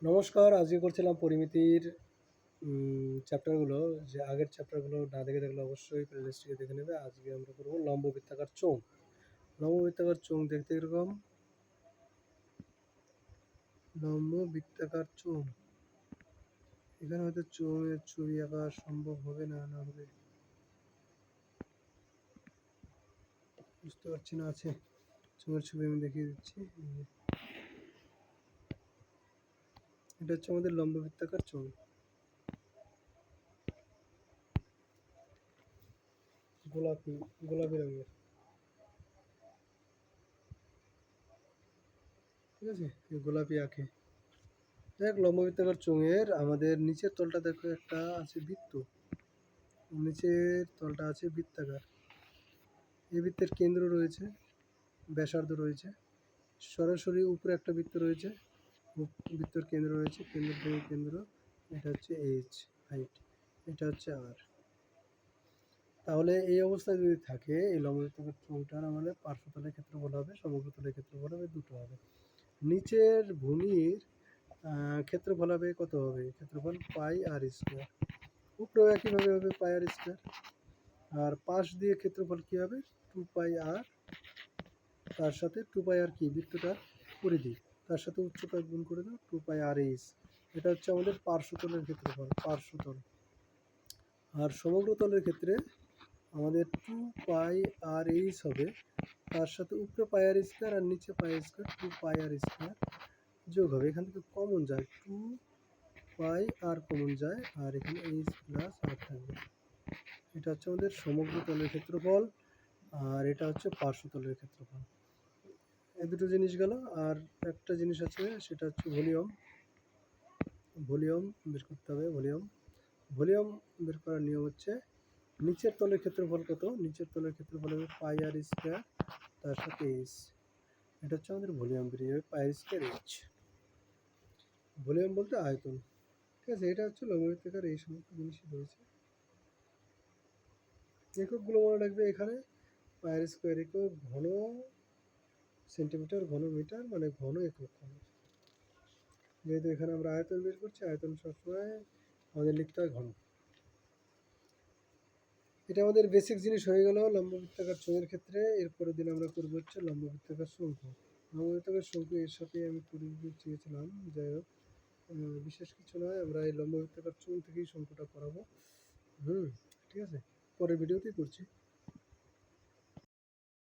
নমস্কার, আজকে করছিলাম পরিমিতির চ্যাপ্টারগুলো। যে আগের চ্যাপ্টারগুলো না দেখে থাকলে অবশ্যই প্লেলিস্টটিকে দেখে নেবে। আজকে আমরা করবো লম্ব বৃত্তাকার চোঙ। লম্ব বৃত্তাকার চোঙ দেখতে এরকম। লম্ব বৃত্তাকার চোঙ, এখানে হয়তো চোঙের ছবি আঁকা সম্ভব হবে না হবে, বুঝতে পারছি না। আছে চোঙের ছবি আমি দেখিয়ে দিচ্ছি। এটা হচ্ছে আমাদের লম্ব বৃত্তাকার চোঙ। গোলাপি গোলাপি রঙের, ঠিক আছে, গোলাপি আঁকে। দেখ, লম্ব বৃত্তাকার চোঙের আমাদের নিচের তলটা দেখো, একটা আছে বৃত্ত, নিচের তলটা আছে বৃত্তাকার। এই বৃত্তের কেন্দ্র রয়েছে, ব্যাসার্ধ রয়েছে, সরাসরি উপরে একটা বৃত্ত রয়েছে, বৃত্তর কেন্দ্র রয়েছে, কেন্দ্র থেকে কেন্দ্র, এটা হচ্ছে এইচ হাইট, এটা হচ্ছে আর। তাহলে এই অবস্থায় যদি থাকে, এই লম্ব বৃত্তাকার চোঙটার আমাদের পার্শ্বতলের ক্ষেত্রফল হবে, সমগ্রতলের ক্ষেত্রফল হবে, দুটো হবে। নিচের ভূমির ক্ষেত্রফল হবে কত হবে? ক্ষেত্রফল পাই আর স্কোয়ার। উপরেও একইভাবে হবে পাই আর স্কোয়ার। আর পাশ দিয়ে ক্ষেত্রফল কী হবে? 2 পাই আর, তার সাথে 2 পাই আর কি, বৃত্তটার পরিধি, তার সাথে উচ্চতা গুণ করে দাও, 2 পাই আর এইচ। এটা হচ্ছে আমাদের পার্শ্বতলের ক্ষেত্রফল, পার্শ্বতল। আর সমগ্রতলের ক্ষেত্রে আমাদের 2 পাই আর এইচ হবে, তার সাথে উপরে পাই আর স্কোয়ার আর নিচে পাই স্কোয়ার, 2 পাই আর স্কোয়ার যোগ হবে। এখান থেকে কমন যায়, 2 পাই আর কমন যায়, আর এখানে এইচ প্লাস আর থাকবে। এটা হচ্ছে আমাদের সমগ্রতলের ক্ষেত্রফল, আর এটা হচ্ছে পার্শ্বতলের ক্ষেত্রফল। এই দুটো জিনিস গেল। আর একটা জিনিস আছে, সেটা হচ্ছে ভলিউম। ভলিউম বের করতে হবে। ভলিউম বের করার নিয়ম হচ্ছে, নিচের তলের ক্ষেত্রফল কত? নিচের তলের ক্ষেত্রফল হবে পাই আর স্কোয়ার, তার সাথে এইচ। এটা হচ্ছে আমাদের ভলিউম, বেরিয়ে যাবে পাই আর স্কোয়ার এইচ। ভলিউম বলতে আয়তন, ঠিক আছে। এটা হচ্ছে লম্ব বৃত্তাকার এই সমস্ত জিনিসই রয়েছে। এককগুলো মনে রাখবে, এখানে পাই আর স্কোয়ার একক, ঘন সেন্টিমিটার, ঘন মিটার, মানে ঘন একক। যেহেতু এখানে আমরা আয়তন বের করছি, আয়তন সবসময় আমাদের লিখতে হয় ঘন। এটা আমাদের বেসিক জিনিস হয়ে গেল লম্ব বৃত্তাকার চোঙের ক্ষেত্রে। এরপরের দিন আমরা করবো হচ্ছে লম্ব বৃত্তাকার শঙ্কু। লম্ব বৃত্তাকার শঙ্কু এর সাথে আমি করে চেয়েছিলাম, যাই হোক বিশেষ কিছু নয়, আমরা এই লম্ব বৃত্তাকার চোঙ থেকেই শঙ্কুটা করাবো। ঠিক আছে, পরের ভিডিওতেই করছি।